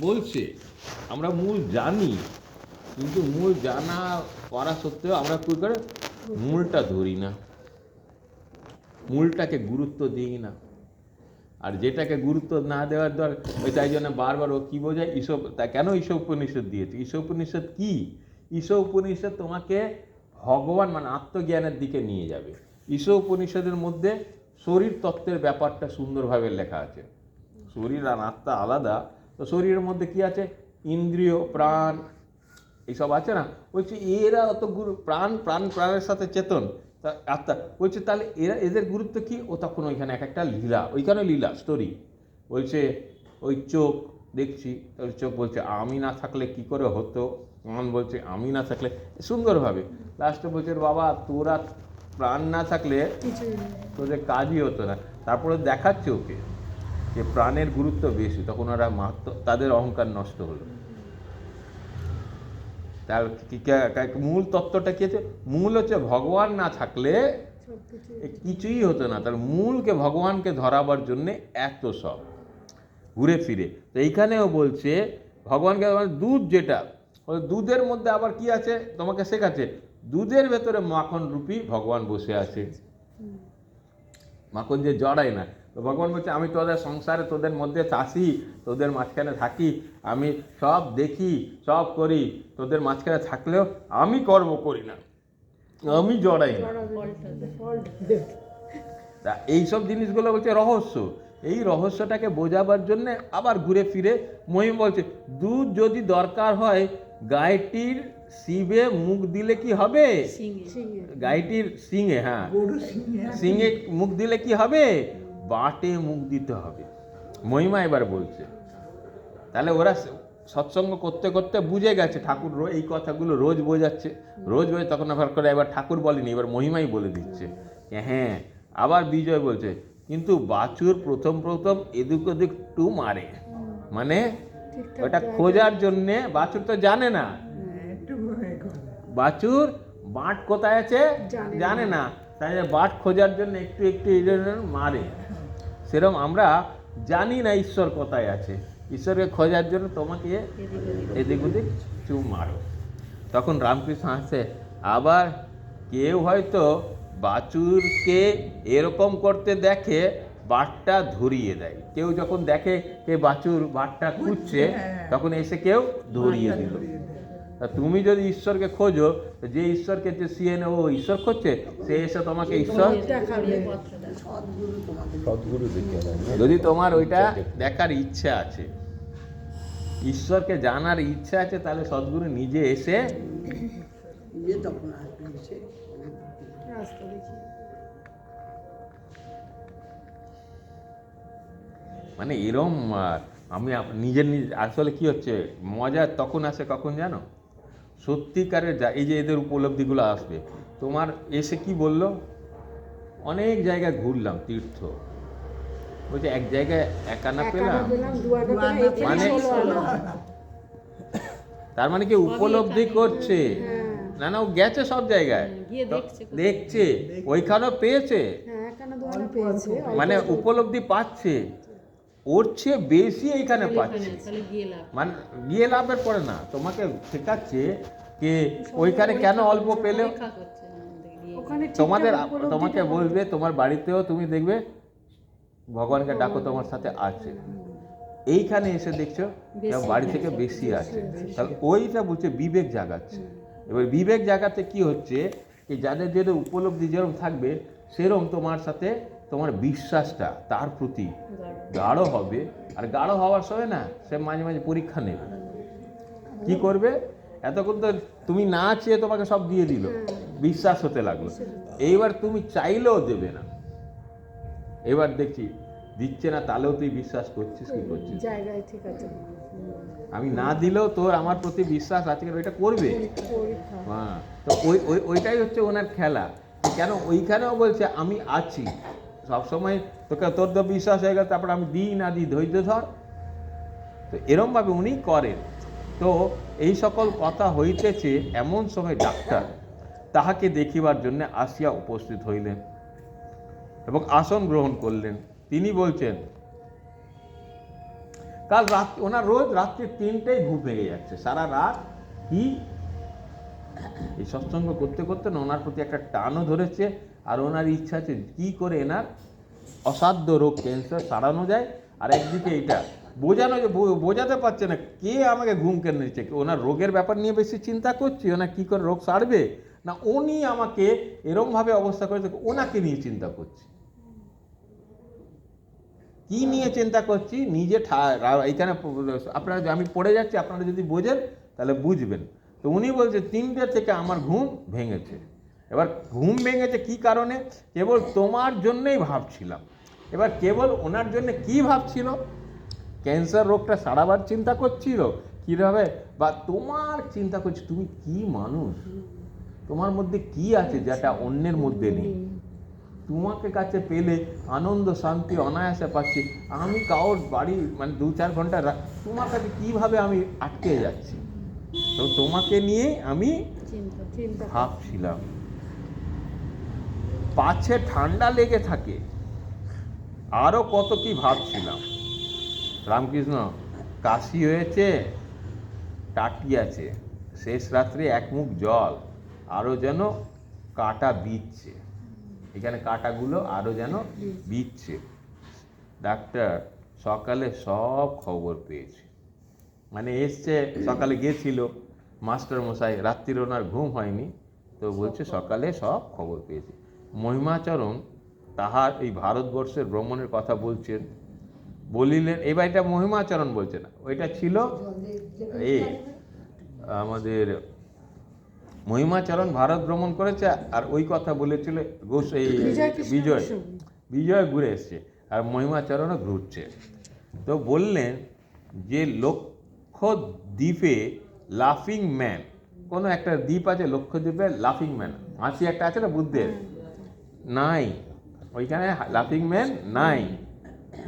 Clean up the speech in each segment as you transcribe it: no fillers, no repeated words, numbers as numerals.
বলছে, আমরা মূল জানি, কিন্তু মূল জানা করা সত্ত্বেও আমরা কী করে মূলটা ধরি না, মূলটাকে গুরুত্ব দিই না। আর যেটাকে গুরুত্ব না দেওয়ার দর ওই তাই জন্য বারবার ও কী বোঝায় ঈশো, তা কেন ঈশো উপনিষদ দিয়েছে? ঈশো উপনিষদ কী? ঈশো উপনিষদ তোমাকে ভগবান মানে আত্মজ্ঞানের দিকে নিয়ে যাবে। ঈশো উপনিষদের মধ্যে শরীর তত্ত্বের ব্যাপারটা সুন্দরভাবে লেখা আছে। শরীর আর আত্মা আলাদা, তো শরীরের মধ্যে কি আছে? ইন্দ্রিয়, প্রাণ, এইসব আছে না। বলছে এরা অত প্রাণের সাথে চেতন আত্মা। বলছে তাহলে এদের গুরুত্ব কি? ও তখন ওইখানে এক একটা লীলা, ওইখানে লীলা স্টোরি বলছে। ওই চোখ দেখছি, ওই চোখ বলছে আমি না থাকলে কি করে হতো, মন বলছে আমি না থাকলে, সুন্দরভাবে লাস্টে বলছে বাবা তোরা প্রাণ না থাকলে তোদের কাজই হতো না। তারপরে দেখাচ্ছে ওকে যে প্রাণের গুরুত্ব বেশি, তখন ওরা মাহাত্ম, তাদের অহংকার নষ্ট হলো। তার মূল তত্ত্বটা কি আছে? মূল হচ্ছে ভগবান না থাকলে কিছুই হতো না। তার মূলকে ভগবানকে ধরাবার জন্যে এত সব ঘুরে ফিরে। তো এইখানেও বলছে ভগবানকে, দুধ যেটা, ওই দুধের মধ্যে আবার কি আছে তোমাকে শেখাচ্ছে, দুধের ভেতরে মাখন রূপী ভগবান বসে আছে। মাখন যে জড়ায় না, তো ভগবান বলছে আমি তোদের সংসারে তোদের মধ্যে আসি, তোদের মাঝখানে থাকি, আমি সব দেখি সব করি, তোদের মাঝখানে থাকলেও আমি কর্ম করি না, আমি জড়াই না। তা এইসব জিনিসগুলো বলছে রহস্য। এই রহস্যটাকে বোঝাবার জন্য আবার ঘুরে ফিরে মহিম বলছে দুধ যদি দরকার হয় গাইটির শিবে মুখ দিলে কি হবে? গাইটির সিংহে, হ্যাঁ সিংহে মুখ দিলে কি হবে? বাটে মুখ দিতে হবে। মহিমা এবার বলছে। তাহলে ওরা সৎসঙ্গ করতে করতে বুঝে গেছে ঠাকুর এই কথাগুলো রোজ বোঝাচ্ছে, রোজ বোঝে, তখন আবার করে এবার ঠাকুর বলেনি, এবার মহিমাই বলে দিচ্ছে। হ্যাঁ, আবার বিজয় বলছে কিন্তু বাছুর প্রথম এদিক ওদিক টু মারে, মানে ওটা খোঁজার জন্যে, বাছুর তো জানে না, বাছুর বাট কোথায় আছে জানে না, তাই বাট খোঁজার জন্য একটু একটু মারে। সেরকম আমরা জানি না ঈশ্বর কোথায় আছে, ঈশ্বরকে খোঁজার জন্য তোমাকে এদিক ওদিক চু মারো। তখন রামকৃষ্ণ হাসে। আবার কেউ হয়তো বাছুরকে এরকম করতে দেখে বাটটা ধরিয়ে দেয়। কেউ যখন দেখে কে বাছুর বাটটা খুঁজছে, তখন এসে কেউ ধরিয়ে দিল। তা তুমি যদি ঈশ্বরকে খোঁজো, যে ঈশ্বরকে যে সিএনএ ও ঈশ্বর খুঁজছে, সে এসে তোমাকে ঈশ্বর সদ্গুরু দেখিয়ে দেয়। যদি তোমার ওইটা দেখার ইচ্ছা আছে, ঈশ্বরকে জানার ইচ্ছা আছে, তাহলে সদ্গুরু নিজে এসে মানে এরম। আমি নিজের আসলে কি হচ্ছে মজা তখন আসে কখন জানো? সত্যিকারের এই যে এদের উপলব্ধিগুলো আসবে। তোমার এসে কি বললো, অনেক জায়গায় ঘুরলাম তীর্থ, বলছে এক জায়গায় একানা পেলাম, মানে তার মানে কি উপলব্ধি করছে না, না ও গেছে সব জায়গায় দেখছে, ওইখানেও পেয়েছে, মানে উপলব্ধি পাচ্ছে, ওর চেয়ে বেশি এইখানে পাচ্ছে। মানে গিয়ে লাভের পরে না, তোমাকে শেখাচ্ছে যে ওইখানে কেন অল্প পেলেও, তোমাকে বলবে তোমার বাড়িতেও তুমি দেখবে ভগবানকে ডাকো তোমার সাথে আছে, এইখানে এসে দেখছো বাড়ি থেকে বেশি আছে। তাহলে ওইটা বলছে বিবেক জাগাচ্ছে। এবার বিবেক জাগাতে কি হচ্ছে, যে যাদের যাদের উপলব্ধি যেরকম থাকবে, সেরকম তোমার সাথে তোমার বিশ্বাসটা তার প্রতি গাঢ় হবে। আর গাঢ় হওয়ার সময় না, সে মাঝে মাঝে পরীক্ষা নেবে। কি করবে? এতক্ষণ তো তুমি না চেয়ে তোমাকে সব দিয়ে দিল, বিশ্বাস হতে লাগলো। এইবার তুমি চাইলেও দেবে না, এবার দেখছি দিচ্ছে না, তাহলেও তুই বিশ্বাস করছিস কি করছিস, আমি না দিলেও তোর আমার প্রতি বিশ্বাস আছে, ওইটা করবে। হ্যাঁ, তো ওইটাই হচ্ছে ওনার খেলা। কেন ওইখানেও বলছে আমি আছি সবসময়, তোকে তোর তো বিশ্বাস হয়ে গেল, তারপর আমি দিই না দিই ধৈর্য ধর। তো এরমভাবে উনি করেন। তো এই সকল কথা হইতেছে, এমন সময় ডাক্তার তাহাকে দেখিবার জন্য আসিয়া উপস্থিত হইলেন এবং আসন গ্রহণ করলেন। তিনি বলছেন, কাল রাত ওনার রোজ রাত্রি 3টেই ঘুম ভেঙে যাচ্ছে, সারা রাত। কি এই সৎসঙ্গ করতে করতে না ওনার প্রতি একটা টানও ধরেছে, আর ওনার ইচ্ছা আছে কি করে এনার অসাধ্য রোগ ক্যান্সার সারানো যায়। আর একদিকে এটা বোঝাতে পারছে না কে আমাকে ঘুম কেন নিচ্ছে, ওনার রোগের ব্যাপার নিয়ে বেশি চিন্তা করছি, ওনার কী করে রোগ সারবে, না উনি আমাকে এরমভাবে অবস্থা করে ওনাকে নিয়ে চিন্তা করছি। কি নিয়ে চিন্তা করছি নিজে এইখানে আপনারা, আমি পড়ে যাচ্ছি, আপনারা যদি বোঝেন তাহলে বুঝবেন। তো উনি বলছে 3টে থেকে আমার ঘুম ভেঙেছে। এবার ঘুম ভেঙেছে কি কারণে, কেবল তোমার জন্যই ভাবছিলাম। এবার কেবল ওনার জন্য কি ভাবছিল, ক্যান্সার রোগটা সারাবার চিন্তা করছিল কীভাবে, বা তোমার চিন্তা করছি তুমি কি মানুষ, তোমার মধ্যে কি আছে যেটা অন্যের মধ্যে নেই, তোমাকে কাছে পেলে আনন্দ শান্তি অনায়াসে পাচ্ছি, আমি কারোর বাড়ি মানে 2-4 ঘন্টা তোমার কাছে কীভাবে আমি আটকে যাচ্ছি, তো তোমাকে নিয়ে আমি ভাবছিলাম। পাছে ঠান্ডা লেগে থাকে, আরও কত কি ভাবছিলাম। রামকৃষ্ণ কাশি হয়েছে, টাটি আছে, শেষ রাত্রে এক মুখ জল, আরও যেন কাটা বিচ্ছে, এখানে কাটাগুলো আরও যেন বিচ্ছে। ডাক্তার সকালে সব খবর পেয়েছে, মানে এসছে সকালে গেছিল মাস্টার মশাই, রাত্রির ওনার ঘুম হয়নি, তো বলছে সকালে সব খবর পেয়েছে। মহিমাচরণ তাহার এই ভারতবর্ষের ভ্রমণের কথা বলছেন, বলিলেন, এবার এটা মহিমাচরণ বলছে না, ওইটা ছিল এই আমাদের মহিমাচরণ ভারত ভ্রমণ করেছে, আর ওই কথা বলেছিল এই বিজয় ঘুরে এসছে, আর মহিমাচরণও ঘুরছে। তো বললেন যে লক্ষদ্বীপে লাফিং ম্যান, কোনো একটা দ্বীপ আছে লক্ষদ্বীপে, লাফিং ম্যান হাসি একটা আছে না বুদ্ধের, নাই, ওইখানে লাফিং ম্যান নাই।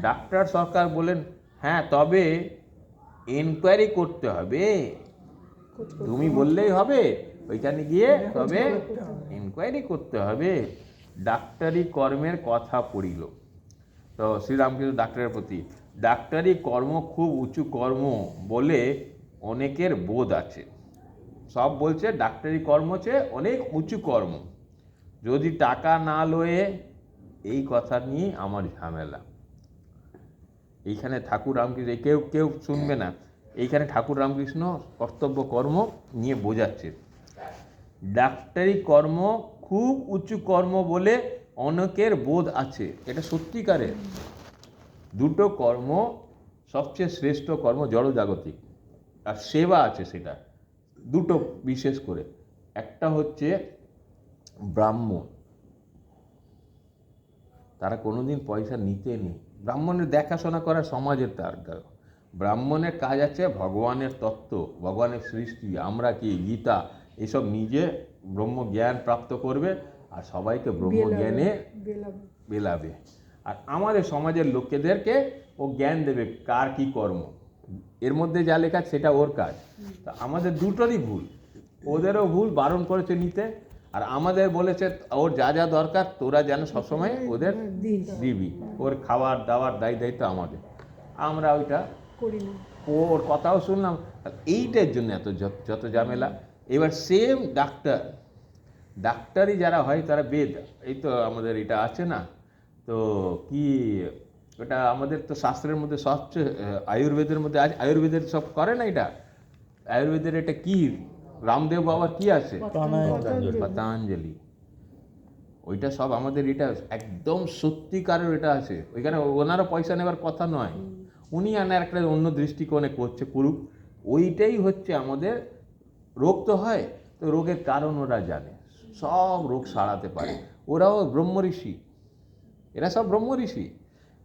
ডাক্তার সরকার বলেন হ্যাঁ, তবে এনকোয়ারি করতে হবে, তুমি বললেই হবে, ওইখানে গিয়ে তবে এনকোয়ারি করতে হবে। ডাক্তারি কর্মের কথা পড়িল। তো শ্রীরামকৃষ্ণ ডাক্তারের প্রতি, ডাক্তারি কর্ম খুব উঁচু কর্ম বলে অনেকের বোধ আছে, সব বলছে ডাক্তারি কর্ম হচ্ছে অনেক উঁচু কর্ম, যদি টাকা না লয়ে, এই কথা নিয়ে আমার ঝামেলা। এইখানে ঠাকুর রামকৃষ্ণ, কেউ কেউ শুনবে না, এইখানে ঠাকুর রামকৃষ্ণ কর্তব্য কর্ম নিয়ে বোঝাচ্ছে, ডাক্তারি কর্ম খুব উঁচু কর্ম বলে অনেকের বোধ আছে, এটা সত্যিকারের। দুটো কর্ম সবচেয়ে শ্রেষ্ঠ কর্ম জড়জাগতিক, আর সেবা আছে সেটা দুটো বিশেষ করে, একটা হচ্ছে ব্রাহ্মণ, তারা কোনোদিন পয়সা নিতে নেই, ব্রাহ্মণের দেখাশোনা করা সমাজের, তার ব্রাহ্মণের কাজ আছে ভগবানের তত্ত্ব, ভগবানের সৃষ্টি, আমরা কি, গীতা, এসব নিজে ব্রহ্মজ্ঞান প্রাপ্ত করবে আর সবাইকে ব্রহ্মজ্ঞানে বেলাবে, আর আমাদের সমাজের লোকেদেরকে ও জ্ঞান দেবে কার কি কর্ম, এর মধ্যে যা লেখা সেটা ওর কাজ। তা আমাদের দুটোরই ভুল, ওদেরও ভুল, বারণ করেছে নিতে, আর আমাদের বলেছে ওর যা যা দরকার তোরা যেন সবসময় ওদের দিবি, ওর খাবার দাওয়ার দায়িত্ব আমাদের, আমরা ওইটা করি না, ওর কথাও শুনলাম, এইটার জন্য এত যত ঝামেলা। এবার সেম ডাক্তারি যারা হয় তারা বেদ, এই তো আমাদের এটা আছে না, তো কি ওটা আমাদের তো শাস্ত্রের মধ্যে সবচেয়ে, আয়ুর্বেদের মধ্যে আছে, আয়ুর্বেদের সব করে না, এটা আয়ুর্বেদের এটা কি, রামদেব বাবার কি আছে, পতঞ্জলি, ওইটা সব আমাদের এটা একদম সত্যিকারের এটা আছে, ওইখানে ওনারও পয়সা নেবার কথা নয়, উনি আনার একটা অন্য দৃষ্টিকোণে করছে, করুক, ওইটাই হচ্ছে আমাদের। রোগ তো হয়, তো রোগের কারণ ওরা জানে, সব রোগ সারাতে পারে, ওরাও ব্রহ্ম ঋষি, এরা সব ব্রহ্ম ঋষি,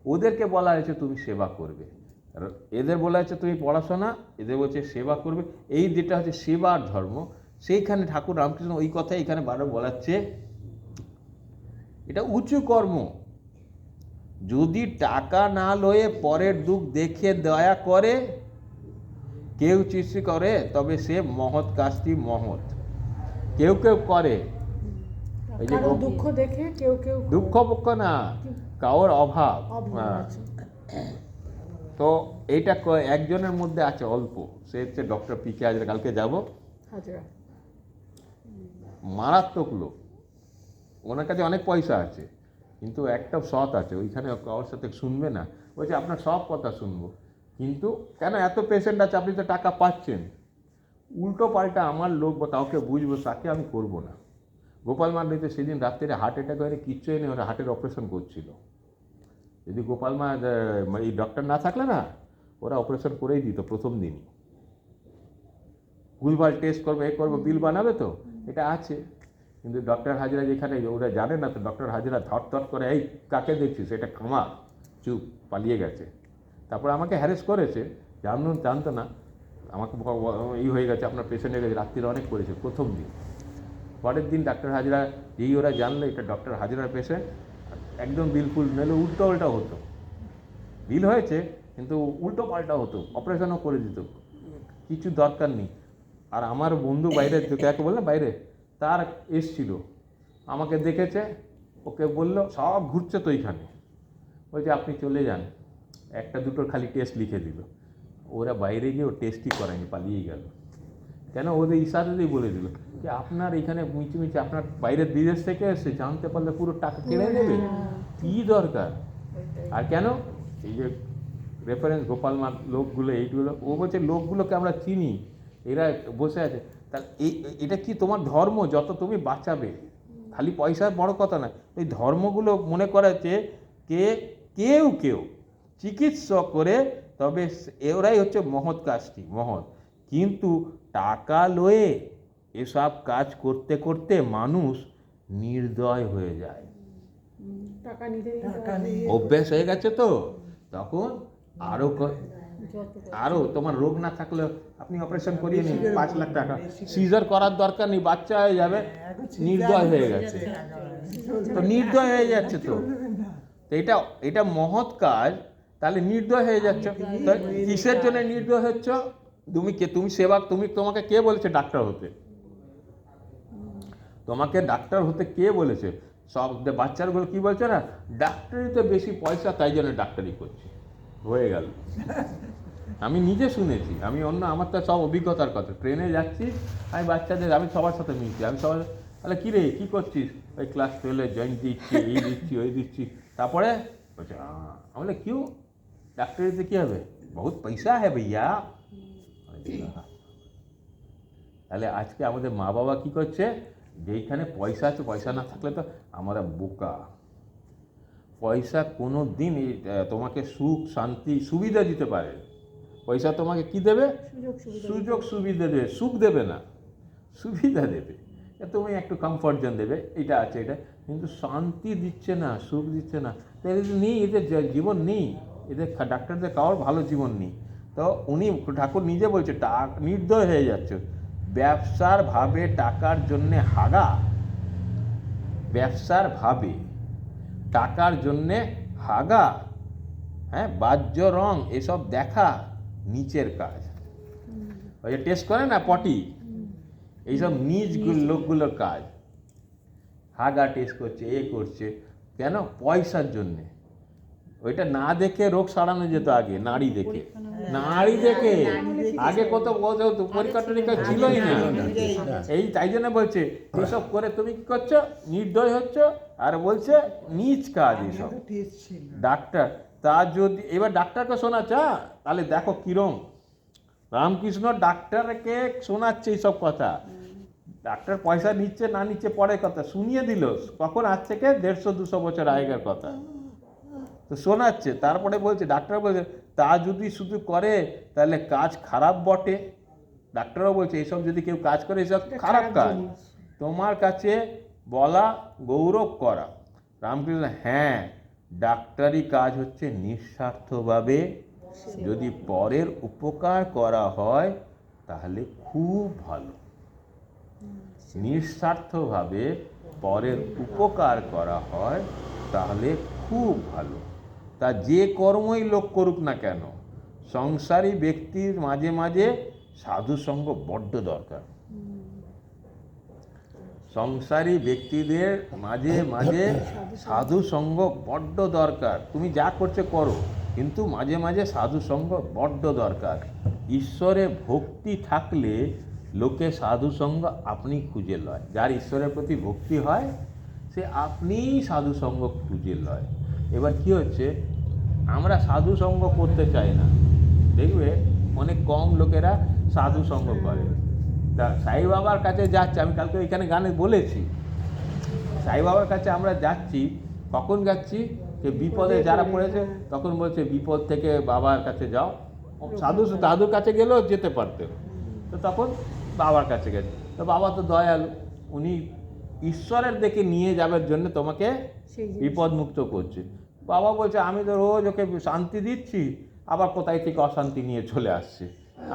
ওদেরকে বলা হয়েছে তুমি সেবা করবে, এদের বলা হয়েছে তুমি পড়াশোনা, এদের বলছে সেবা করবে, এই যেটা হচ্ছে সেবার ধর্ম, সেইখানে ঠাকুর রামকৃষ্ণ ওই কথাই এখানে বারবার বলাচ্ছে, এটা উঁচু কর্ম, যদি টাকা না লয়ে পরের দুঃখ দেখে দয়া করে কেউ সৃষ্টি করে, তবে সে মহৎ কাজটি মহৎ। কেউ কেউ করে, এই যে দুঃখ দেখে কেউ কেউ, দুঃখ পক্ষ না, কারোর অভাব, তো এইটা একজনের মধ্যে আছে অল্প, সে হচ্ছে ডক্টর PK হাজরা। কালকে যাব, মারাত্মক লোক, ওনার কাছে অনেক পয়সা আছে, কিন্তু একটা সৎ আছে, ওইখানে কারোর সাথে শুনবে না, বলছে আপনার সব কথা শুনবো, কিন্তু কেন এত পেশেন্ট আছে, আপনি তো টাকা পাচ্ছেন, উল্টো পাল্টা আমার লোক বা কাউকে বুঝবো তাকে আমি করব না। গোপাল মার্ডিতে সেদিন রাত্রে হার্ট অ্যাটাক হয়ে কিচ্ছুই নেই, ওরা হার্টের অপারেশন করছিল। যদি গোপাল মা এই ডক্টর না থাকলে না, ওরা অপারেশন করেই দিত প্রথম দিনই। ভুলভাল টেস্ট করবে, এ করবো, বিল বানাবে, তো এটা আছে। কিন্তু ডক্টর হাজরা যেখানে, ওরা জানে না তো, ডক্টর হাজরা ধট করে, এই কাকে দেখছিস, এটা খামা, চুপ, পালিয়ে গেছে। তারপর আমাকে হ্যারেস করেছে, জানতো না, আমাকে হয়ে গেছে, আপনার পেশেন্ট হয়ে গেছে, রাত্রিরে অনেক করেছে প্রথম দিন। পরের দিন ডাক্তার হাজরা যেই ওরা জানলো এটা ডক্টর হাজরার পেশেন্ট, একদম বিলকুল নাহলে উল্টো পাল্টা হতো। বিল হয়েছে কিন্তু উল্টো পাল্টা হতো, অপারেশনও করে দিত, কিছু দরকার নেই। আর আমার বন্ধু বাইরে, যাকে বললাম বাইরে, তার এসছিল, আমাকে দেখেছে, ওকে বললো সব ঘুরছে তো এইখানে, বলছে আপনি চলে যান, একটা দুটোর খালি টেস্ট লিখে দিল। ওরা বাইরে গিয়ে ও টেস্টই করেনি, পালিয়ে গেল। কেন, ওদের ইশারাতেই বলে দিল যে আপনার এখানে মিচি আপনার বাইরের বিদেশ থেকে এসে, জানতে পারলে পুরো টাকা কেড়ে নেবে, কী দরকার। আর কেন, এই যে রেফারেন্স গোপাল মার লোকগুলো, এইগুলো, ও বলছে লোকগুলোকে আমরা চিনি, এরা বসে আছে, তা এটা কি তোমার ধর্ম, যত তুমি বাঁচাবে, খালি পয়সার বড় কথা না, এই ধর্মগুলো মনে করেছে কেউ চিকিৎসা করে, তবে এরাই হচ্ছে মহৎ কাজটি, মহৎ। কিন্তু টাকা লয়ে এসব কাজ করতে করতে মানুষ নির্দয় হয়ে যায়, অভ্যাস হয়ে গেছে, তো তখন আরো তোমার রোগ না থাকলে আপনি অপারেশন করিয়ে নিন, 5 লাখ টাকা, সিজার করার দরকার নেই, বাচ্চা হয়ে যাবে, নির্দয় হয়ে গেছে, তো নির্দয় হয়ে যাচ্ছে। তো এটা মহৎ কাজ, তাহলে নির্দয় হয়ে যাচ্ছে। তো কিসের জন্য নির্দয় হচ্ছ? তুমি সেবা, তোমাকে কে বলেছে ডাক্তার হতে? তোমাকে ডাক্তার হতে কে বলেছে? সব বাচ্চাগুলো কি বলছে না, ডাক্তারিতে বেশি পয়সা, তাই জন্য ডাক্তারি করছে, হয়ে গেল। আমি নিজে শুনেছি, আমার তো সব অভিজ্ঞতার কথা। ট্রেনে যাচ্ছি, আমি বাচ্চাদের, আমি সবার সাথে মিলছি, আমি সবার, তাহলে কী রে কী করছিস? ওই ক্লাস 12 জয়েন্ট দিচ্ছি, এই দিচ্ছি, ওই দিচ্ছি। তারপরে বলছে বলে কিউ ডাক্তারিতে কী হবে, বহুত পয়সা হ্যাঁ ভাইয়া। তাহলে আজকে আমাদের মা বাবা কী করছে, যেইখানে পয়সা আছে, পয়সা না থাকলে তো আমরা বোকা। পয়সা কোনো দিন তোমাকে সুখ, শান্তি, সুবিধা দিতে পারে। পয়সা তোমাকে কি দেবে? সুযোগ সুবিধা দেবে, সুখ দেবে না, সুবিধা দেবে। তুমি একটু কমফর্ট জোন দেবে, এটা আছে এটা, কিন্তু শান্তি দিচ্ছে না, সুখ দিচ্ছে না। নেই, এদের জীবন নেই, এদের ডাক্তারদের কারোর ভালো জীবন নেই। তো উনি ঠাকুর নিজে বলছে, নির্দয় হয়ে যাচ্ছে, ব্যবসার ভাবে টাকার জন্যে হাগা, ব্যবসার ভাবে টাকার জন্যে হাগা, হ্যাঁ, বাহ্য রং এসব দেখা নিচের কাজ। ওই যে টেস্ট করে না পটি, এইসব নিজ লোকগুলোর কাজ। হাগা টেস্ট করছে, এ করছে, কেন? পয়সার জন্যে। ওইটা না দেখে রোগ সারানো যেত আগে, নাড়ি দেখে আগে কত পরীক্ষা টরীক্ষা ছিলই না। এই তাই জন্য বলছে এইসব করে তুমি কি করছো, নির্দয় হচ্ছ, আর বলছে নিজ কাজ এইসব। ডাক্তার তা যদি এবার ডাক্তারকে শোনাচ্ছে, তাহলে দেখো কিরম রামকৃষ্ণ ডাক্তারকে শোনাচ্ছে এইসব কথা। ডাক্তার পয়সা নিচ্ছে না নিচ্ছে পরের কথা, শুনিয়ে দিল কখন, আজ থেকে 150-200 বছর আগেকার কথা, তো শোনাচ্ছে। তারপরে বলছে, ডাক্তার বলছে তা যদি শুধু করে তাহলে কাজ খারাপ বটে। ডাক্তারও বলছে এইসব যদি কেউ কাজ করে, এসব খারাপ কাজ, তোমার কাছে বলা গৌরব করা। রামকৃষ্ণ, হ্যাঁ, ডাক্তারি কাজ হচ্ছে নিঃস্বার্থভাবে, যদি পরের উপকার করা হয় তাহলে খুব ভালো। নিঃস্বার্থভাবে পরের উপকার করা হয় তাহলে খুব ভালো। তা যে কর্মই লোক করুক না কেন, সংসারী ব্যক্তির মাঝে মাঝে সাধুসঙ্গ বড্ড দরকার। সংসারী ব্যক্তিদের মাঝে মাঝে সাধুসঙ্গ বড্ড দরকার। তুমি যা করছো করো, কিন্তু মাঝে মাঝে সাধু সঙ্গ বড্ড দরকার। ঈশ্বরে ভক্তি থাকলে লোকে সাধু সঙ্গ আপনি খুঁজে লয়। যার ঈশ্বরের প্রতি ভক্তি হয় সে আপনিই সাধু সঙ্গ খুঁজে লয়। এবার কি হচ্ছে, আমরা সাধু সঙ্গ করতে চাই না, দেখবে অনেক কম লোকেরা সাধু সঙ্গ করে। তা সাই বাবার কাছে যাচ্ছে, আমি কালকে এখানে গানে বলেছি, সাই বাবার কাছে আমরা যাচ্ছি, কখন যাচ্ছি, যে বিপদে যারা পড়েছে তখন বলছে বিপদ থেকে বাবার কাছে যাও। দাদুর কাছে গেলেও যেতে পারতে, তো তখন বাবার কাছে গেছে। তো বাবা তো দয়ালু, উনি ঈশ্বরের দিকে নিয়ে যাবার জন্য তোমাকে বিপদ মুক্ত করছে। বাবা বলছে আমি তো রোজ ওকে শান্তি দিচ্ছি, আবার কোথায় থেকে অশান্তি নিয়ে চলে আসছে।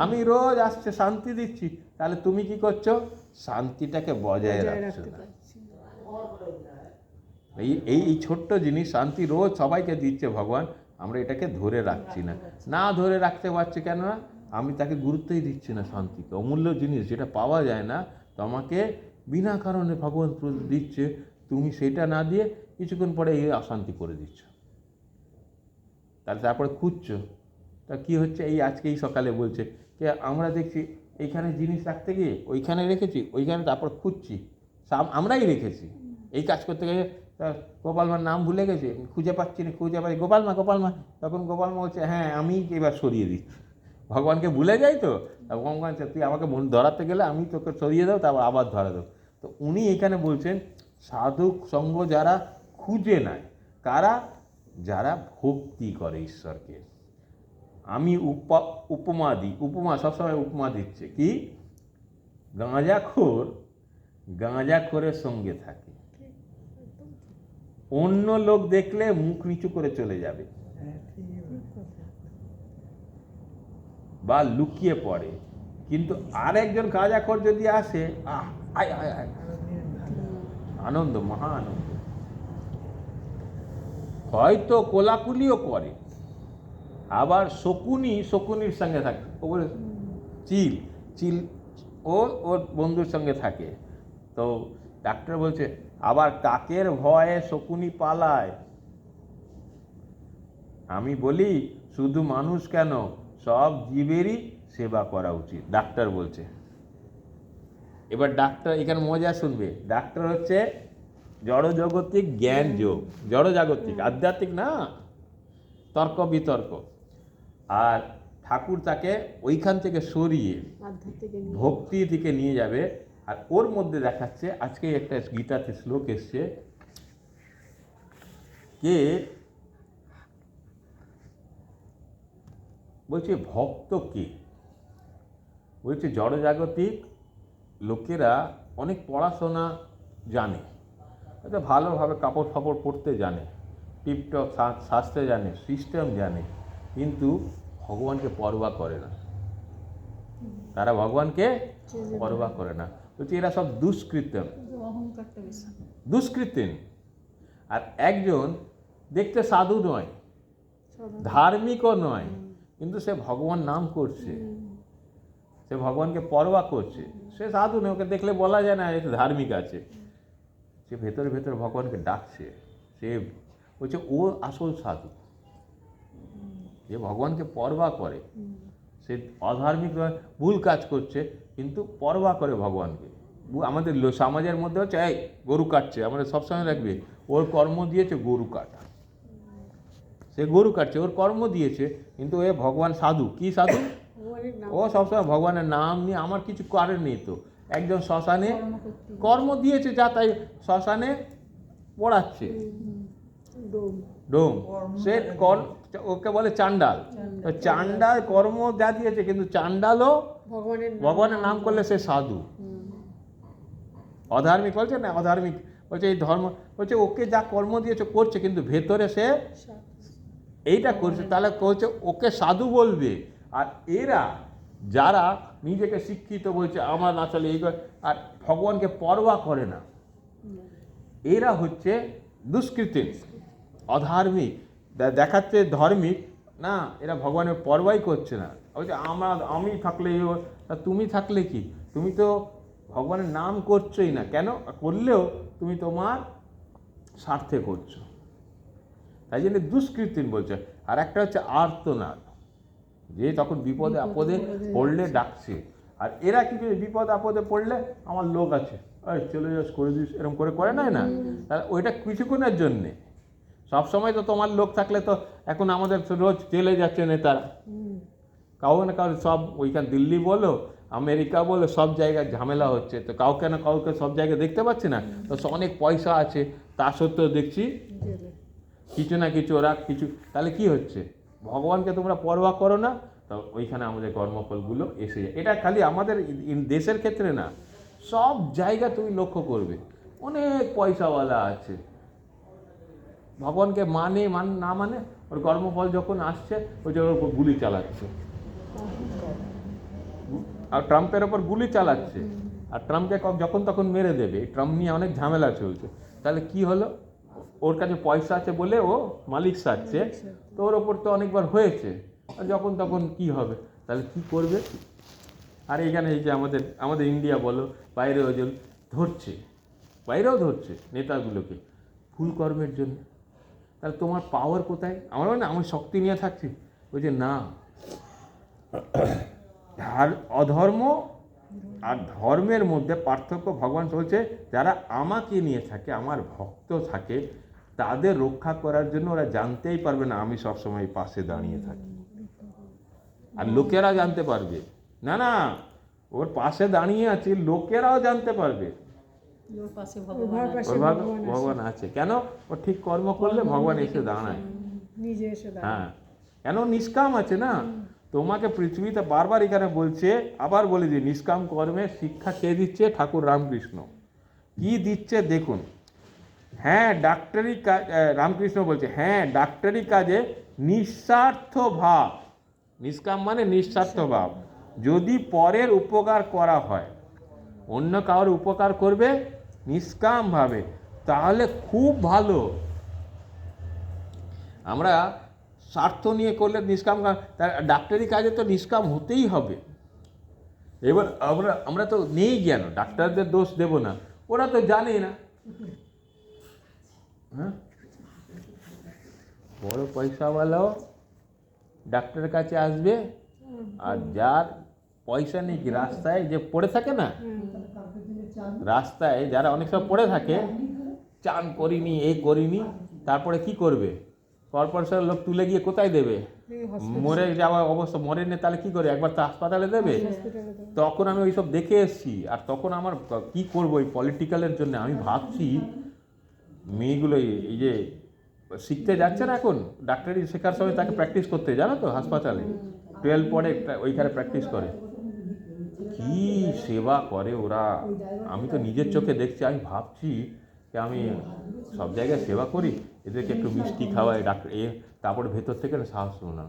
আমি রোজ আসছে শান্তি দিচ্ছি, তাহলে তুমি কি করছো, শান্তিটাকে বজায় রাখছো না। এই ছোট্ট জিনিস শান্তি রোজ সবাইকে দিচ্ছে ভগবান, আমরা এটাকে ধরে রাখছি না। না ধরে রাখতে পারছি কেন না, আমি তাকে গুরুত্বই দিচ্ছি না। শান্তিকে অমূল্য জিনিস, যেটা পাওয়া যায় না, তোমাকে বিনা কারণে ভগবান দিচ্ছে, তুমি সেটা না দিয়ে কিছুক্ষণ পরে এই অশান্তি করে দিচ্ছ। তারপরে খুঁজছো, তা কী হচ্ছে, এই আজকে এই সকালে বলছে যে আমরা দেখছি এইখানে জিনিস রাখতে গিয়ে ওইখানে রেখেছি, ওইখানে তারপর খুঁজছি, আমরাই রেখেছি। এই কাজ করতে গিয়ে গোপাল মার নাম ভুলে গেছে, খুঁজে পাচ্ছি না, খুঁজে পাচ্ছি গোপাল মা। তখন গোপাল মা বলছে হ্যাঁ আমি এবার সরিয়ে দিচ্ছি। ভগবানকে ভুলে যাই তো, ভগবান তুই আমাকে ধরাতে গেলে আমি তোকে সরিয়ে দেবো, তারপর আবার ধরা দেবো। তো উনি এখানে বলছেন সাধু সঙ্গ যারা খুঁজে নেয়, কারা, যারা ভক্তি করে ঈশ্বরকে। আমি উপমা দিই, উপমা সবসময় উপমা দিচ্ছে কি, গাঁজাখোরের সঙ্গে থাকে, অন্য লোক দেখলে মুখ নিচু করে চলে যাবে বা লুকিয়ে পড়ে, কিন্তু আরেকজন গাঁজাখোর যদি আসে, আনন্দ, মহা আনন্দ। হয়তো কোলাকুলিও করে, আবার শকুনির সঙ্গে থাকে, ও বলে চিল ওর বন্ধুর সঙ্গে থাকে। তো ডাক্তার বলছে আবার কাকের ভয়ে শকুনি পালায়। আমি বলি শুধু মানুষ কেন, সব জীবেরই সেবা করা উচিত, ডাক্তার বলছে। এবার ডাক্তার এখানে মজা শুনবে, ডাক্তার হচ্ছে জড়জাগতিক জ্ঞান যোগ, জড়জাগতিক, আধ্যাত্মিক না, তর্ক বিতর্ক। আর ঠাকুর তাকে ওইখান থেকে সরিয়ে ভক্তি থেকে নিয়ে যাবে। আর ওর মধ্যে দেখাচ্ছে, আজকে একটা গীতাতে শ্লোক এসছে, কে বলছে ভক্ত কে, বলছে জড়জাগতিক লোকেরা অনেক পড়াশোনা জানে, হয়তো ভালোভাবে কাপড় ফাপড় পরতে জানে, টিপটপ সাজতে জানে, সিস্টেম জানে, কিন্তু ভগবানকে পরোয়া করে না। তারা ভগবানকে পরোয়া করে না, বলছে এরা সব দুষ্কৃতিন। আর একজন দেখতে সাধু নয়, ধার্মিকও নয়, কিন্তু সে ভগবান নাম করছে, সে ভগবানকে পরোয়া করছে, সে সাধু নয়, ওকে দেখলে বলা যায় না এটা ধার্মিক আছে, সে ভেতরে ভেতরে ভগবানকে ডাকছে। সে বলছে ও আসল সাধু, যে ভগবানকে পরোয়া করে। সে অধার্মিক ভুল কাজ করছে, কিন্তু পরোয়া করে ভগবানকে। আমাদের সমাজের মধ্যে হচ্ছে এই গরু কাটছে, আমাদের সবসময় রাখবে ওর কর্ম দিয়েছে গরু কাটা, সে গরু কাটছে, ওর কর্ম দিয়েছে, কিন্তু এ ভগবান সাধু, কি সাধু, ও সবসময় ভগবানের নাম নিয়ে, আমার কিছু করার নেই। তো একজন শ্মশানে কর্ম দিয়েছে, যা তাই শ্মশানে পড়াচ্ছে ডোম, সে ওকে বলে চান্ডাল। চান্ডাল কর্ম যা দিয়েছে, কিন্তু চান্ডালও ভগবানের নাম করলে সে সাধু। অধার্মিক বলছে না, অধার্মিক বলছে এই ধর্ম, বলছে ওকে যা কর্ম দিয়েছে করছে, কিন্তু ভেতরে সে এইটা করছে, তাহলে বলছে ওকে সাধু বলবে। আর এরা যারা নিজেকে শিক্ষিত বলছে, আমার না চলে এই, আর ভগবানকে পরোয়া করে না, এরা হচ্ছে দুষ্কৃতিন, অধার্মিক, দেখাচ্ছে ধর্মিক না, এরা ভগবানের পরোয়াই করছে না। বলছে আমি থাকলে, তুমি থাকলে কি, তুমি তো ভগবানের নাম করছোই না, কেন করলেও তুমি তোমার স্বার্থে করছো, তাই জন্য দুষ্কৃতিন বলছে। আর একটা হচ্ছে আর্তনাদ, যে তখন বিপদে আপদে পড়লে ডাকছে। আর এরা কিছু বিপদ আপদে পড়লে আমার লোক আছে, এই চলে যাস করে দিস, এরকম করে করে নেয় না, তাহলে ওইটা কিছুক্ষণের জন্যে। সবসময় তো তোমার লোক থাকলে তো এখন আমাদের রোজ জেলে যাচ্ছে নেতারা, কাউকে না কাউকে সব ওইখান দিল্লি বলো আমেরিকা বলো সব জায়গায় ঝামেলা হচ্ছে, তো কাউকে না কাউকে সব জায়গায় দেখতে পাচ্ছি না, তো অনেক পয়সা আছে তা সত্ত্বেও দেখছি কিছু না কিছু ওরা কিছু, তাহলে কি হচ্ছে? ভগবানকে তোমরা পরোয়া করো না, তো ওইখানে আমাদের কর্মফলগুলো এসে যায়। এটা খালি আমাদের দেশের ক্ষেত্রে না, সব জায়গা তুমি লক্ষ্য করবে অনেক পয়সাওয়ালা আছে, ভগবানকে না মানে ওর কর্মফল যখন আসছে ওই যে ওর উপর গুলি চালাচ্ছে, আর ট্রাম্পের ওপর গুলি চালাচ্ছে, আর ট্রাম্পকে যখন তখন মেরে দেবে। ট্রাম্প নিয়ে অনেক ঝামেলা চলছে, তাহলে কি হলো? ওর কাছে পয়সা আছে বলে ও মালিক সাজছে, তো ওর ওপর তো অনেকবার হয়েছে, আর যখন তখন কি হবে? তাহলে কি করবে? আর এইখানে এই যে আমাদের ইন্ডিয়া বলো বাইরেও যে বাইরেও ধরছে নেতাগুলোকে ভুল কর্মের জন্য, তাহলে তোমার পাওয়ার কোথায়? আমার মানে আমি শক্তি নিয়ে থাকছি, বলছে না। আর অধর্ম আর ধর্মের মধ্যে পার্থক্য ভগবান বলছে, যারা আমাকে নিয়ে থাকে, আমার ভক্ত থাকে, তাদের রক্ষা করার জন্য ওরা জানতেই পারবে না আমি সবসময় পাশে দাঁড়িয়ে থাকি। আর লোকেরা জানতে পারবে না ওর পাশে দাঁড়িয়ে আছে, লোকেরাও জানতে পারবে ভগবান আছে। কেন? ও ঠিক কর্ম করলে ভগবান এসে দাঁড়ায়, হ্যাঁ, কেন নিষ্কাম আছে না। তোমাকে পৃথিবীতে বারবার এখানে বলছে, আবার বলে দিই, নিষ্কাম কর্মের শিক্ষা কে দিচ্ছে? ঠাকুর রামকৃষ্ণ। কি দিচ্ছে দেখুন। হ্যাঁ ডাক্তারি কাজ, রামকৃষ্ণ বলছে, হ্যাঁ ডাক্তারি কাজে নিঃস্বার্থ ভাব, নিষ্কাম মানে নিঃস্বার্থ ভাব, যদি পরের উপকার করা হয়, অন্য কারোর উপকার করবে নিষ্কাম ভাবে, তাহলে খুব ভালো। আমরা স্বার্থ নিয়ে করলে নিষ্কাম, ডাক্তারি কাজে তো নিষ্কাম হতেই হবে। এবার আমরা তো নেই জ্ঞান, ডাক্তারদের দোষ দেব না, ওরা তো জানে না। হ্যাঁ, বড় পয়সাওয়ালাও ডাক্তারের কাছে আসবে, আর যার পয়সা নেই, কি রাস্তায় যে পড়ে থাকে না, রাস্তায় যারা অনেক সময় পড়ে থাকে, চান করিনি এই করিনি, তারপরে কি করবে? কর্পোরেশনের লোক তুলে গিয়ে কোথায় দেবে? মরে যাওয়া অবস্থা, মরেনি তাহলে কি করে? একবার তো হাসপাতালে দেবে। তখন আমি ওইসব দেখে এসেছি, আর তখন আমার কি করবো এই পলিটিক্যালের জন্য আমি ভাবছি, মেয়েগুলো এই যে শিখতে যাচ্ছে না এখন, ডাক্তারি শেখার সময় তাকে প্র্যাকটিস করতে, জানো তো, হাসপাতালে 12 পরে ওইখানে প্র্যাকটিস করে, কি সেবা করে ওরা। আমি তো নিজের চোখে দেখছি, আমি ভাবছি যে আমি সব জায়গায় সেবা করি, এদেরকে একটু মিষ্টি খাওয়াই, ডাক্তার তারপরে ভেতর থেকে সাহস না।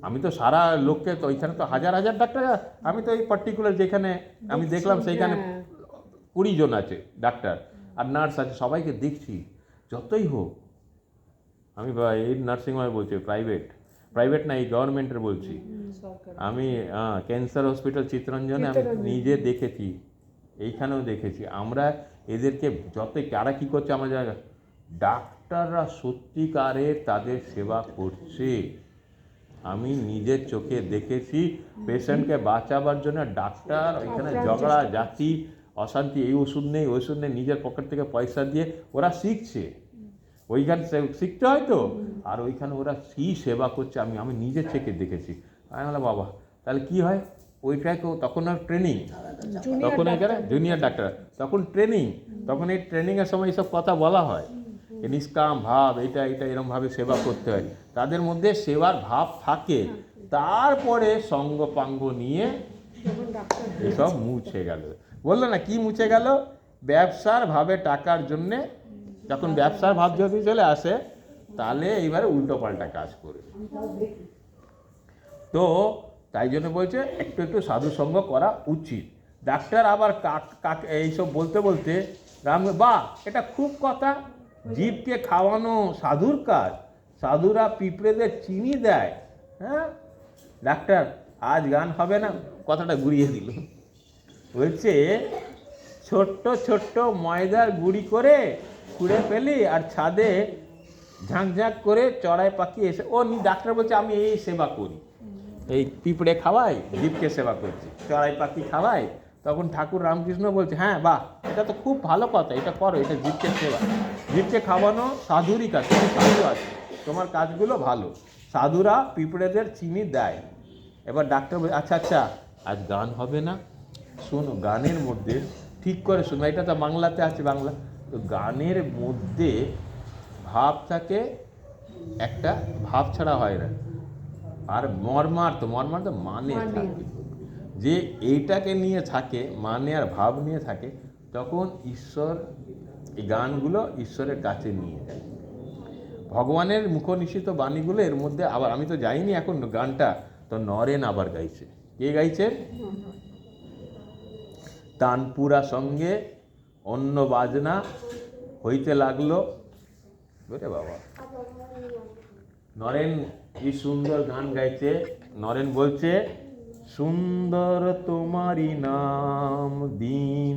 আমি তো সারা লোককে তো ওইখানে তো হাজার হাজার ডাক্তার, আমি তো এই পার্টিকুলার যেখানে আমি দেখলাম সেইখানে 20 জন আছে ডাক্তার আর নার্স আছে, সবাইকে দেখছি। যতই হোক, আমি এই নার্সিংহোমে বলছি, প্রাইভেট না, এই গভর্নমেন্টের বলছি, আমি ক্যান্সার হসপিটাল চিত্তরঞ্জনে আমি নিজে দেখেছি, এইখানেও দেখেছি। আমরা এদেরকে যতই, কারা কী করছে আমার জায়গা, ডাক্তাররা সত্যিকারের তাদের সেবা করছে, আমি নিজের চোখে দেখেছি। পেশেন্টকে বাঁচাবার জন্য ডাক্তার ওইখানে ঝগড়া জাতি অশান্তি, এই ওষুধ নেই ওষুধ নেই, নিজের পকেট থেকে পয়সা দিয়ে ওরা শিখছে, ওইখানে শিখতে হয় তো, আর ওইখানে ওরা কি সেবা করছে আমি নিজের চোখে দেখেছি। আমি বললাম বাবা, তাহলে কি হয়? ওইটাকেও তখন আর ট্রেনিং, তখন এখানে জুনিয়র ডাক্তার, তখন ট্রেনিং, তখন এই ট্রেনিংয়ের সময় এইসব কথা বলা হয়, নিষ্কাম ভাব, এটা এরমভাবে সেবা করতে হয়, তাদের মধ্যে সেবার ভাব থাকে। তারপরে সঙ্গপাঙ্গ নিয়ে এসব মুছে গেল। বললো না কি মুছে গেল? ব্যবসার ভাবে টাকার জন্যে, যখন ব্যবসার ভাব যদি চলে আসে, তাহলে এইবারে উল্টো পাল্টা কাজ করবে। তো তাই জন্য বলছে একটু সাধুসঙ্গ করা উচিত। ডাক্তার আবার এইসব বলতে বাহ, এটা খুব কথা, জীবকে খাওয়ানো সাধুর কাজ, সাধুরা পিঁপড়েদের চিনি দেয়। হ্যাঁ ডাক্তার, আজ গান হবে না, কথাটা ঘুরিয়ে দিল। বলছে ছোট্ট ময়দার গুঁড়ি করে কুড়ে ফেলি, আর ছাদে ঝাঁকঝাঁক করে চড়াই পাখি এসে ডাক্তার বলছে আমি এই সেবা করি, এই পিঁপড়ে খাওয়াই, জীবকে সেবা করছি, চড়াই পাখি খাওয়াই। তখন ঠাকুর রামকৃষ্ণ বলছে হ্যাঁ বাহ, এটা তো খুব ভালো কথা, এটা করো, এটা জীবকে সেবা। জীবকে খাওয়ানো সাধুরই কাজ, তুমি সাধু আছে, তোমার কাজগুলো ভালো। সাধুরা পিঁপড়েদের চিনি দেয়। এবার ডাক্তার বলছে আচ্ছা আচ্ছা আজ গান হবে না, শোনো গানের মধ্যে ঠিক করে শোনো, এটা তো বাংলাতে আছে, বাংলা তো গানের মধ্যে ভাব থাকে, একটা ভাব ছাড়া হয় না, আর মর্মার্থ মানে থাকে, যে এইটাকে নিয়ে থাকে, মানে আর ভাব নিয়ে থাকে, তখন ঈশ্বর এই গানগুলো ঈশ্বরের কাছে নিয়ে যায়। ভগবানের মুখনিষিদ্ধ বাণীগুলো এর মধ্যে। আবার আমি তো যাইনি এখন গানটা, তো নরেন আবার গাইছে। কে গাইছে? তানপুরা সঙ্গে অন্য বাজনা হইতে লাগলো। বুঝলে বাবা, নরেন কি সুন্দর গান গাইছে। নরেন বলছে সুন্দর তোমারই নাম দিন,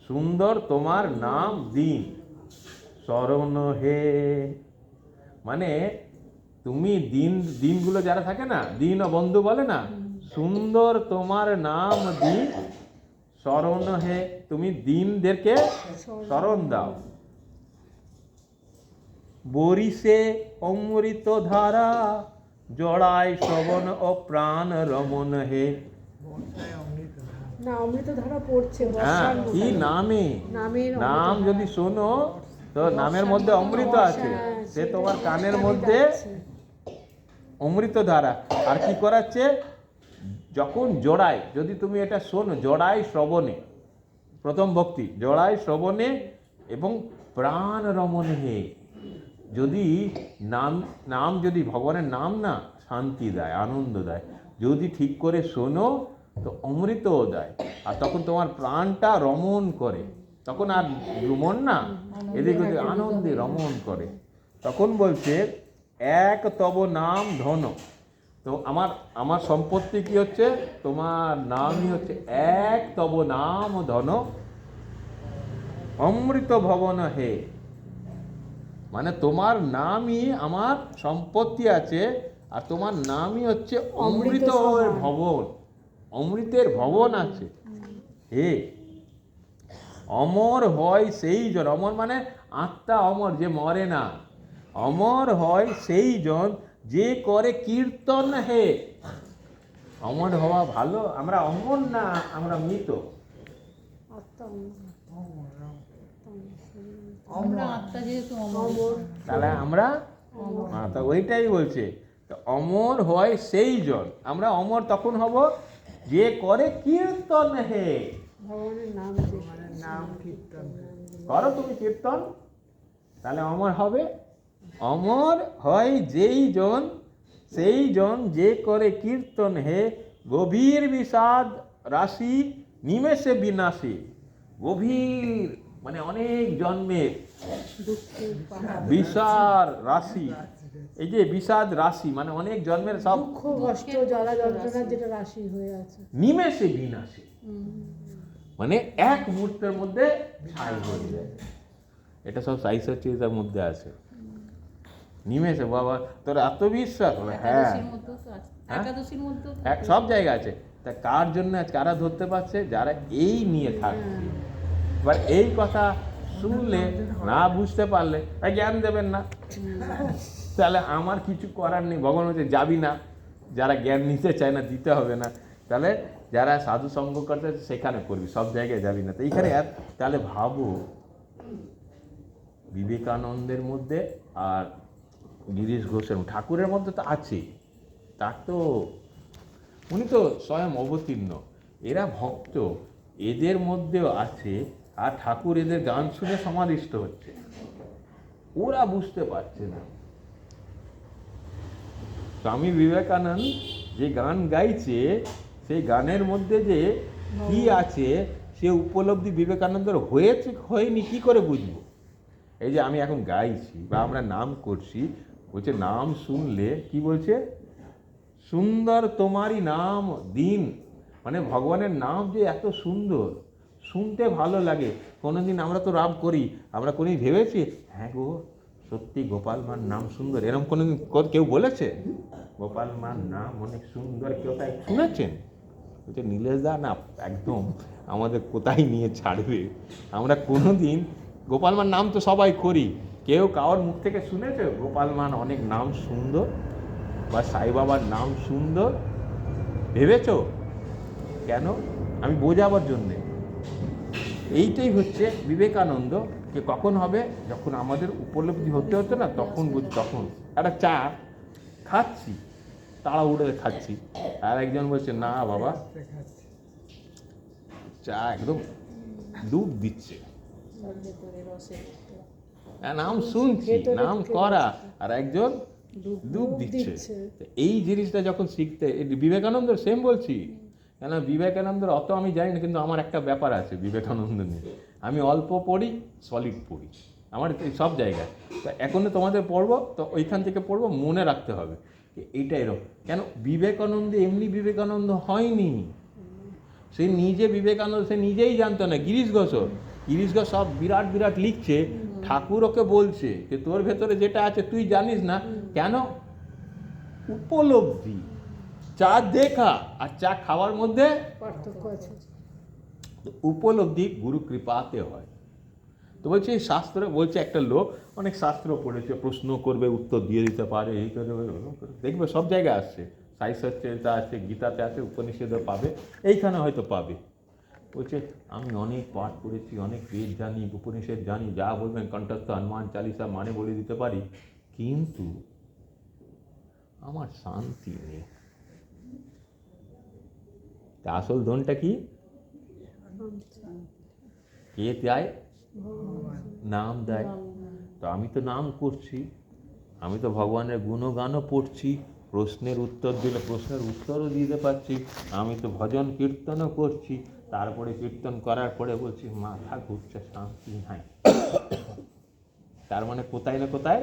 সুন্দর তোমার নাম দিন শরণ হে। মানে তুমি দিনগুলো যারা থাকে না, দিন ও বন্ধু বলে না, সুন্দর তোমার নাম দিন শরণ হে, তুমি দিনদেরকে শরণ দাও। বরিশে অমৃত ধারা জড়ায় শ্রবণ ও প্রাণ রমণ হে। না, অমৃত ধারা পড়ছে কি নামে, নাম যদি শোনো তো নামের মধ্যে অমৃত আছে, সে তোমার কানের মধ্যে অমৃত ধারা। আর কি করাচ্ছে? যখন জোড়ায়, যদি তুমি এটা শোনো, জোড়ায় শ্রবণে, প্রথম ভক্তি জোড়ায় শ্রবণে এবং প্রাণ রমণ হে। যদি নাম যদি ভগবানের নাম না শান্তি দেয়, আনন্দ দেয়, যদি ঠিক করে শোনো তো অমৃতও দেয়, আর তখন তোমার প্রাণটা রমণ করে, তখন আর ভ্রমণ না, এদিক ওদিক আনন্দে রমণ করে। তখন বলছে এক তব নাম ধন। তো আমার সম্পত্তি কি হচ্ছে? তোমার নামই হচ্ছে এক তব নাম ধন অমৃত ভবন হে। মানে তোমার নামই আমার সম্পত্তি আছে, আর তোমার নামই হচ্ছে অমৃত ভবন, অমৃতের ভবন আছে হে। অমর হয় সেই জন, অমর মানে আত্মা অমর, যে মরে না। অমর হয় সেই জন যে করে কীর্তন হে। অমর হওয়া ভালো, আমরা অমর না, আমরা মৃত। তাহলে আমরা তা ওইটাই বলছে, অমর হয় সেই জন, আমরা অমর তখন হব যে করে কীর্তন হে। করো তুমি কীর্তন, তাহলে অমর হবে। অমর হয় যেই জন, সেই জন যে করে কীর্তন হে। গভীর বিষাদ রাশি নিমেষে বিনাশী। গভীর মানে অনেক জন্মের বিষাদ রাশি, এই যে বিষাদ রাশি মানে অনেক জন্মের সব কষ্ট জ্বালা যন্ত্রণা যেটা রাশি হয়ে আছে, নিমেষে বিনাশী, মানে এক মুহূর্তের মধ্যে ছাই হয়ে যায়। এটা সব সাইসার মধ্যে আছে। নিমেষে, বাবা তোর আত্মবিশ্বাস হলো। হ্যাঁ, সব জায়গা আছে। তা কার জন্য কারা ধরতে পারছে? যারা এই নিয়ে থাকছে। এবার এই কথা শুনলে না বুঝতে পারলে জ্ঞান দেবেন না, তাহলে আমার কিছু করার নেই। ভগবান হচ্ছে যাবি না, যারা জ্ঞান নিতে চায় না দিতে হবে না, তাহলে যারা সাধু সঙ্গ করতে সেখানে করবি, সব জায়গায় যাবি না। তো এইখানে তাহলে ভাবো বিবেকানন্দের মধ্যে আর গিরিশ ঘোষের, ঠাকুরের মধ্যে তো আছে, তার তো উনি তো স্বয়ং অবতীর্ণ, এরা ভক্ত, এদের মধ্যেও আছে, আর ঠাকুর এদের গান শুনে সমাদিষ্ট হচ্ছে, ওরা বুঝতে পারছে না। স্বামী বিবেকানন্দ যে গান গাইছে, সেই গানের মধ্যে যে কি আছে সে উপলব্ধি বিবেকানন্দের হয়েছে হয়নি কি করে বুঝবো? এই যে আমি এখন গাইছি বা আমরা নাম করছি, বলছে নাম শুনলে কি বলছে? সুন্দর তোমারই নাম দিন, মানে ভগবানের নাম যে এত সুন্দর, শুনতে ভালো লাগে। কোনোদিন আমরা তো রাম করি, আমরা কোনোদিন ভেবেছি হ্যাঁ গো সত্যি গোপাল মার নাম সুন্দর, এরকম কোনো কেউ বলেছে গোপাল মার নাম অনেক সুন্দর, কেউ তাই শুনেছেন? বলছে নীলেশ দা না একদম আমাদের কোথায় নিয়ে ছাড়বে, আমরা কোনোদিন গোপাল মার নাম তো সবাই করি, কেউ কারোর মুখ থেকে শুনেছে গোপাল মার অনেক নাম সুন্দর বা সাই বাবার নাম সুন্দর? ভেবেছো? কেন? আমি বোঝাবার জন্যে। এইটাই হচ্ছে বিবেকানন্দ, যে কখন হবে, যখন আমাদের উপলব্ধি হতে হতো না তখন তখন একটা চা খাচ্ছি, তাড়াহুড়ো খাচ্ছি, আর একজন বলছে না বাবা চা একদম দুধ দিচ্ছে, নাম শুনছি নাম করা, আর একজন দুধ দিচ্ছে। এই জিনিসটা যখন শিখতে, বিবেকানন্দ সেম বলছি, কেন বিবেকানন্দের অত আমি জানি না, কিন্তু আমার একটা ব্যাপার আছে বিবেকানন্দ নিয়ে, আমি অল্প পড়ি সলিড পড়ি, আমার সব জায়গায়। তো এখনো তোমাদের পড়বো তো ওইখান থেকে পড়বো, মনে রাখতে হবে এইটা এরকম। কেন বিবেকানন্দ এমনি বিবেকানন্দ হয়নি, সে নিজে বিবেকানন্দ সে নিজেই জানতো না। গিরিশ ঘোষ সব বিরাট বিরাট লিখছে, ঠাকুর ওকে বলছে যে তোর ভেতরে যেটা আছে তুই জানিস না। কেন? উপলব্ধি। চা দেখা আর চা খাওয়ার মধ্যে পার্থক্য আছে। উপলব্ধি গুরু কৃপাতে হয়। তো বলছে এই শাস্ত্র, বলছে একটা লোক অনেক শাস্ত্র পড়েছে, প্রশ্ন করবে উত্তর দিয়ে দিতে পারে, এই করবে, দেখবে সব জায়গায় আসছে, সাহিত্যে আছে, গীতাতে আছে, উপনিষদে পাবে, এইখানে হয়তো পাবে। বলছে আমি অনেক পাঠ করেছি, অনেক বেদ জানি, উপনিষদ জানি, যা বলবেন কণ্ঠস্থ হনুমান চালিসা মানে বলে দিতে পারি, কিন্তু আমার শান্তি নেই। তা আসল ধনটা কি? কে দেয়? নাম দেয়। তো আমি তো নাম করছি, আমি তো ভগবানের গুণগানও পড়ছি, প্রশ্নের উত্তর দিলে প্রশ্নের উত্তরও দিতে পারছি, আমি তো ভজন কীর্তনও করছি, তারপরে কীর্তন করার পরে বলছি মাথা ঘুরছে, শান্তি নাই। তার মানে কোথায় না কোথায়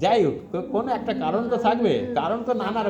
যাই হোক কোনো একটা কারণ তো থাকবে, কারণ তো নানা